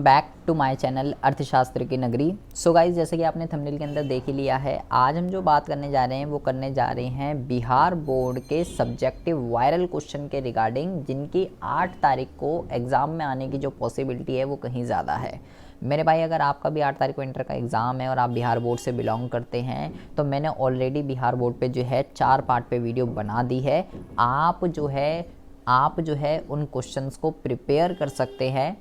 Back to my channel अर्थशास्त्र की नगरी। सो गाइस, जैसे कि आपने थंबनेल के अंदर देख ही लिया है, आज हम जो बात करने जा रहे हैं वो करने जा रहे हैं बिहार बोर्ड के सब्जेक्टिव वायरल क्वेश्चन के रिगार्डिंग, जिनकी 8 तारीख को एग्ज़ाम में आने की जो पॉसिबिलिटी है वो कहीं ज़्यादा है। मेरे भाई, अगर आपका भी 8 तारीख को इंटर का एग्ज़ाम है और आप बिहार बोर्ड से बिलोंग करते हैं तो मैंने ऑलरेडी बिहार बोर्ड पे जो है 4 पार्ट पे वीडियो बना दी है। आप जो है उन क्वेश्चंस को प्रिपेयर कर सकते हैं।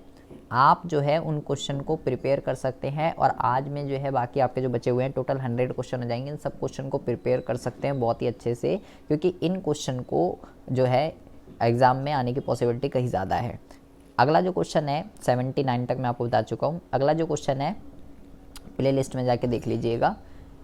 आप जो है उन क्वेश्चन को प्रिपेयर कर सकते हैं और आज में जो है बाकी आपके जो बचे हुए हैं टोटल 100 क्वेश्चन हो जाएंगे। इन सब क्वेश्चन को प्रिपेयर कर सकते हैं बहुत ही अच्छे से, क्योंकि इन क्वेश्चन को जो है एग्ज़ाम में आने की पॉसिबिलिटी कहीं ज़्यादा है। अगला जो क्वेश्चन है 79 तक मैं आपको बता चुका हूँ। अगला जो क्वेश्चन है प्ले लिस्ट में जाके देख लीजिएगा।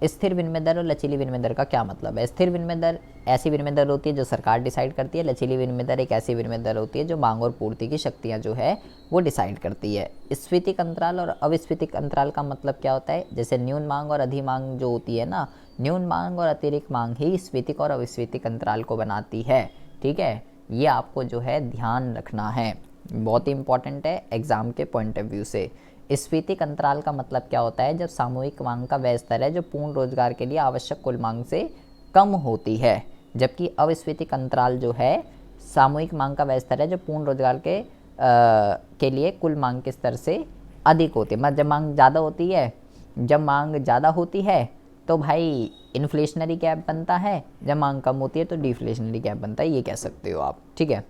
स्थिर विनिमय दर और लचीली विनिमय दर का क्या मतलब है। स्थिर विनिमय दर ऐसी विनिमय दर होती है जो सरकार डिसाइड करती है। लचीली विनिमय दर एक ऐसी विनिमय दर होती है जो मांग और पूर्ति की शक्तियाँ जो है वो डिसाइड करती है। स्फीतिक अंतराल और अविस्फीतिक अंतराल का मतलब क्या होता है। जैसे न्यून मांग और अधिक मांग जो होती है ना, न्यून मांग और अतिरिक्त मांग ही स्फीतिक और अविस्फीतिक अंतराल को बनाती है। ठीक है, ये आपको जो है ध्यान रखना है, बहुत ही इंपॉर्टेंट है एग्ज़ाम के पॉइंट ऑफ व्यू से। स्फीतिक अंतराल का मतलब क्या होता है। जब सामूहिक मांग का वह स्तर है जो पूर्ण रोजगार के लिए आवश्यक कुल मांग से कम होती है, जबकि अविस्फीतिक अंतराल जो है सामूहिक मांग का वह स्तर है जो पूर्ण रोजगार के लिए कुल मांग के स्तर से अधिक होती है। मतलब जब मांग ज़्यादा होती है तो भाई इन्फ्लेशनरी गैप बनता है, जब मांग कम होती है तो डिफ्लेशनरी गैप बनता है, ये कह सकते हो आप। ठीक है,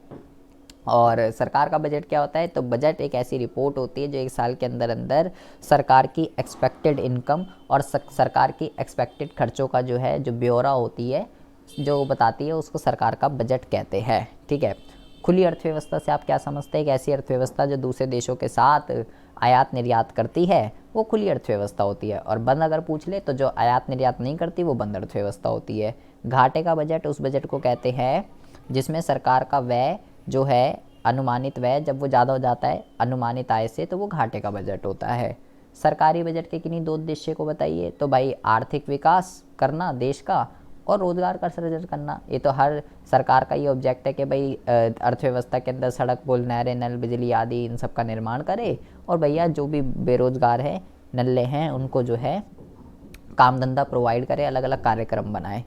और सरकार का बजट क्या होता है। तो बजट एक ऐसी रिपोर्ट होती है जो एक साल के अंदर अंदर सरकार की एक्सपेक्टेड इनकम और सरकार की एक्सपेक्टेड खर्चों का जो है जो ब्यौरा होती है जो बताती है, उसको सरकार का बजट कहते हैं। ठीक है, खुली अर्थव्यवस्था से आप क्या समझते हैं। एक ऐसी अर्थव्यवस्था जो दूसरे देशों के साथ आयात निर्यात करती है वो खुली अर्थव्यवस्था होती है, और बंद अगर पूछ ले तो जो आयात निर्यात नहीं करती वो बंद अर्थव्यवस्था होती है। घाटे का बजट उस बजट को कहते हैं जिसमें सरकार का व्यय जो है अनुमानित व्यय जब वो ज़्यादा हो जाता है अनुमानित आय से तो वो घाटे का बजट होता है। सरकारी बजट के किन्हीं 2 उद्देश्य को बताइए। तो भाई आर्थिक विकास करना देश का और रोजगार का सृजन करना। ये तो हर सरकार का ये ऑब्जेक्ट है कि भाई अर्थव्यवस्था के अंदर सड़क पुल नहरें नल बिजली आदि इन सब का निर्माण करे, और भैया जो भी बेरोजगार है नल्ले हैं उनको जो है काम धंधा प्रोवाइड करे, अलग अलग कार्यक्रम बनाए।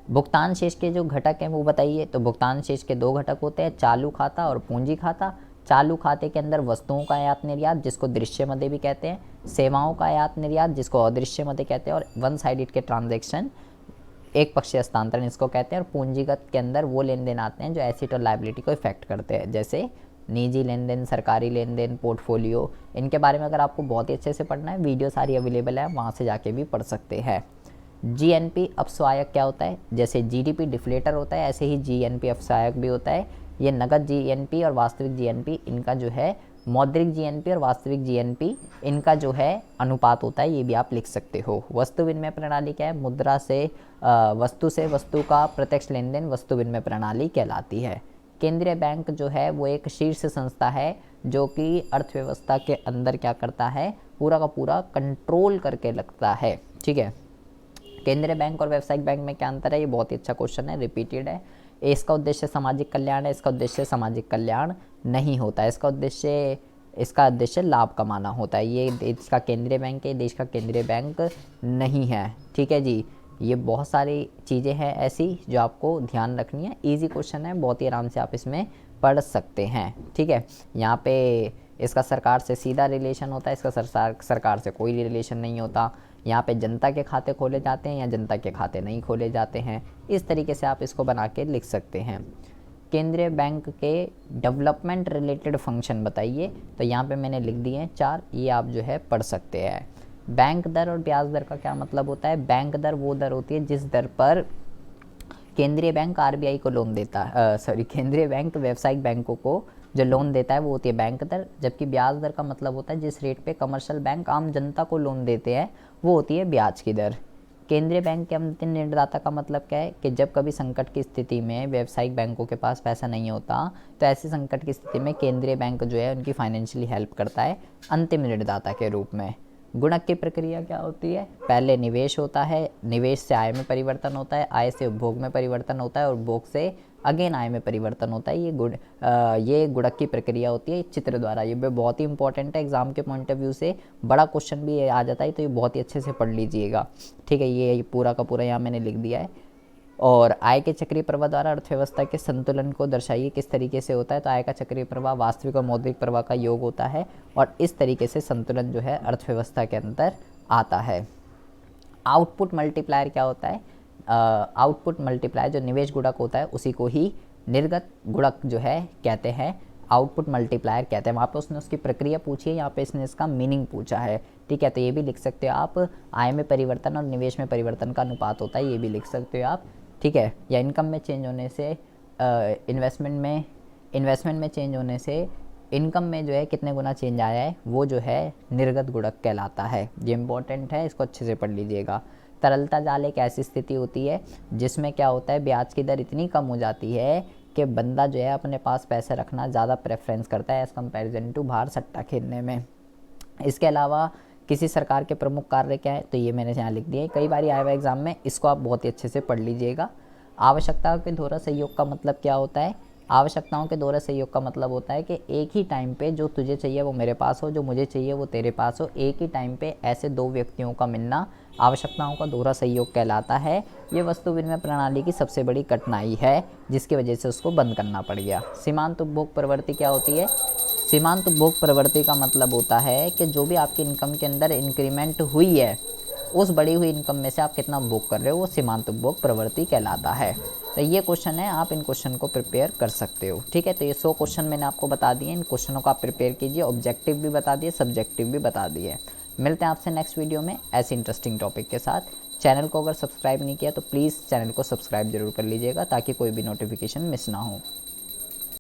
भुगतान शेष के जो घटक हैं वो बताइए। तो भुगतान शेष के 2 घटक होते हैं, चालू खाता और पूंजी खाता। चालू खाते के अंदर वस्तुओं का आयात निर्यात जिसको दृश्य मदे भी कहते हैं, सेवाओं का आयात निर्यात जिसको अदृश्य मदे कहते हैं, और वन साइडेड के ट्रांजैक्शन एक पक्षीय हस्तांतरण इसको कहते हैं। और पूंजीगत के अंदर वो लेन देन आते हैं जो एसेट और लायबिलिटी को इफेक्ट करते हैं, जैसे निजी लेन देन, सरकारी लेन देन, पोर्टफोलियो। इनके बारे में अगर आपको बहुत ही अच्छे से पढ़ना है, वीडियो सारी अवेलेबल है, वहाँ से जाके भी पढ़ सकते हैं। जीएनपी अपस्वायक क्या होता है। जैसे जीडीपी डिफ्लेटर होता है, ऐसे ही जीएनपी अपस्वायक भी होता है। ये नगद जीएनपी और वास्तविक जीएनपी इनका जो है मौद्रिक जीएनपी और वास्तविक जीएनपी इनका जो है अनुपात होता है, ये भी आप लिख सकते हो। वस्तु विनिमय प्रणाली क्या है। मुद्रा से वस्तु का प्रत्यक्ष लेन देन वस्तु विनिमय प्रणाली कहलाती है। केंद्रीय बैंक जो है वो एक शीर्ष संस्था है जो कि अर्थव्यवस्था के अंदर क्या करता है, पूरा का पूरा कंट्रोल करके रखता है। ठीक है, केंद्रीय बैंक और व्यावसायिक बैंक में क्या अंतर है, ये बहुत ही अच्छा क्वेश्चन है, रिपीटेड है। इसका उद्देश्य सामाजिक कल्याण है, इसका उद्देश्य सामाजिक कल्याण नहीं होता है, इसका उद्देश्य लाभ कमाना होता है। ये देश का केंद्रीय बैंक है, देश का केंद्रीय बैंक नहीं है। ठीक है जी, ये बहुत सारी चीज़ें हैं ऐसी जो आपको ध्यान रखनी है। ईजी क्वेश्चन है, बहुत ही आराम से आप इसमें पढ़ सकते हैं। ठीक है, यहाँ पे इसका सरकार से सीधा रिलेशन होता है, इसका सरकार से कोई रिलेशन नहीं होता। यहाँ पे जनता के खाते खोले जाते हैं या जनता के खाते नहीं खोले जाते हैं। इस तरीके से आप इसको बना के लिख सकते हैं। केंद्रीय बैंक के डेवलपमेंट रिलेटेड फंक्शन बताइए। तो यहाँ पे मैंने लिख दिए हैं 4, ये आप जो है पढ़ सकते हैं। बैंक दर और ब्याज दर का क्या मतलब होता है। बैंक दर वो दर होती है जिस दर पर केंद्रीय बैंक आरबीआई को लोन देता है, केंद्रीय बैंक व्यावसायिक बैंकों को जो लोन देता है वो होती है बैंक दर। जबकि ब्याज दर का मतलब होता है जिस रेट पे कमर्शियल बैंक आम जनता को लोन देते हैं वो होती है ब्याज की दर। केंद्रीय बैंक के अंतिम ऋणदाता का मतलब क्या है कि जब कभी संकट की स्थिति में व्यावसायिक बैंकों के पास पैसा नहीं होता तो ऐसी संकट की स्थिति में केंद्रीय बैंक जो है उनकी फाइनेंशियली हेल्प करता है अंतिम ऋणदाता के रूप में। गुणक की प्रक्रिया क्या होती है। पहले निवेश होता है, निवेश से आय में परिवर्तन होता है, आय से उपभोग में परिवर्तन होता है और उपभोग से अगेन आय में परिवर्तन होता है। ये गुणक की प्रक्रिया होती है चित्र द्वारा। ये बहुत ही इंपॉर्टेंट है एग्जाम के पॉइंट ऑफ व्यू से, बड़ा क्वेश्चन भी आ जाता है, तो ये बहुत ही अच्छे से पढ़ लीजिएगा। ठीक है, ये पूरा का पूरा यहाँ मैंने लिख दिया है। और आय के चक्रीय प्रवाह द्वारा अर्थव्यवस्था के संतुलन को दर्शाइए, किस तरीके से होता है। तो आय का चक्रीय प्रवाह वास्तविक और मौद्रिक प्रवाह का योग होता है, और इस तरीके से संतुलन जो है अर्थव्यवस्था के अंदर आता है। आउटपुट मल्टीप्लायर क्या होता है? आउटपुट मल्टीप्लायर जो निवेश गुणक होता है उसी को ही निर्गत गुणक जो है कहते हैं, आउटपुट मल्टीप्लायर कहते हैं। वहाँ पे उसने उसकी प्रक्रिया पूछी है, यहाँ पे इसने इसका मीनिंग पूछा है। ठीक है, तो ये भी लिख सकते हो आप, आय में परिवर्तन और निवेश में परिवर्तन का अनुपात होता है, ये भी लिख सकते हो आप। ठीक है, या इनकम में चेंज होने से इन्वेस्टमेंट में चेंज होने से इनकम में जो है कितने गुना चेंज आया है, वो जो है निर्गत गुणक कहलाता है। ये इंपॉर्टेंट है, इसको अच्छे से पढ़ लीजिएगा। तरलता जाल एक ऐसी स्थिति होती है जिसमें क्या होता है, ब्याज की दर इतनी कम हो जाती है कि बंदा जो है अपने पास पैसे रखना ज़्यादा प्रेफरेंस करता है एज़ कम्पेरिजन टू बाहर सट्टा खेलने में। इसके अलावा किसी सरकार के प्रमुख कार्य क्या है, तो ये मैंने यहाँ लिख दिया है, कई बार आया हुआ एग्जाम में, इसको आप बहुत ही अच्छे से पढ़ लीजिएगा। आवश्यकताओं के दोहरा सहयोग का मतलब क्या होता है? आवश्यकताओं के दोहरा सहयोग का मतलब होता है कि एक ही टाइम पे जो तुझे चाहिए वो मेरे पास हो, जो मुझे चाहिए वो तेरे पास हो। एक ही टाइम पे ऐसे दो व्यक्तियों का मिलना आवश्यकताओं का दोहरा सहयोग कहलाता है। ये वस्तु विनिमय प्रणाली की सबसे बड़ी कठिनाई है, जिसकी वजह से उसको बंद करना पड़ गया। सीमांत उपभोग प्रवृत्ति क्या होती है? सीमांत उपभोग प्रवृत्ति का मतलब होता है कि जो भी आपकी इनकम के अंदर इंक्रीमेंट हुई है, उस बढ़ी हुई इनकम में से आप कितना उपभोग कर रहे हो, वो सीमांत उपभोग प्रवृत्ति कहलाता है। तो ये क्वेश्चन है, आप इन क्वेश्चन को प्रिपेयर कर सकते हो। ठीक है, तो ये 100 क्वेश्चन मैंने आपको बता दिए, इन क्वेश्चनों को आप प्रिपेयर कीजिए, ऑब्जेक्टिव भी बता दिए, सब्जेक्टिव भी बता दिए। मिलते हैं आपसे नेक्स्ट वीडियो में ऐसे इंटरेस्टिंग टॉपिक के साथ। चैनल को अगर सब्सक्राइब नहीं किया तो प्लीज़ चैनल को सब्सक्राइब जरूर कर लीजिएगा, ताकि कोई भी नोटिफिकेशन मिस ना हो।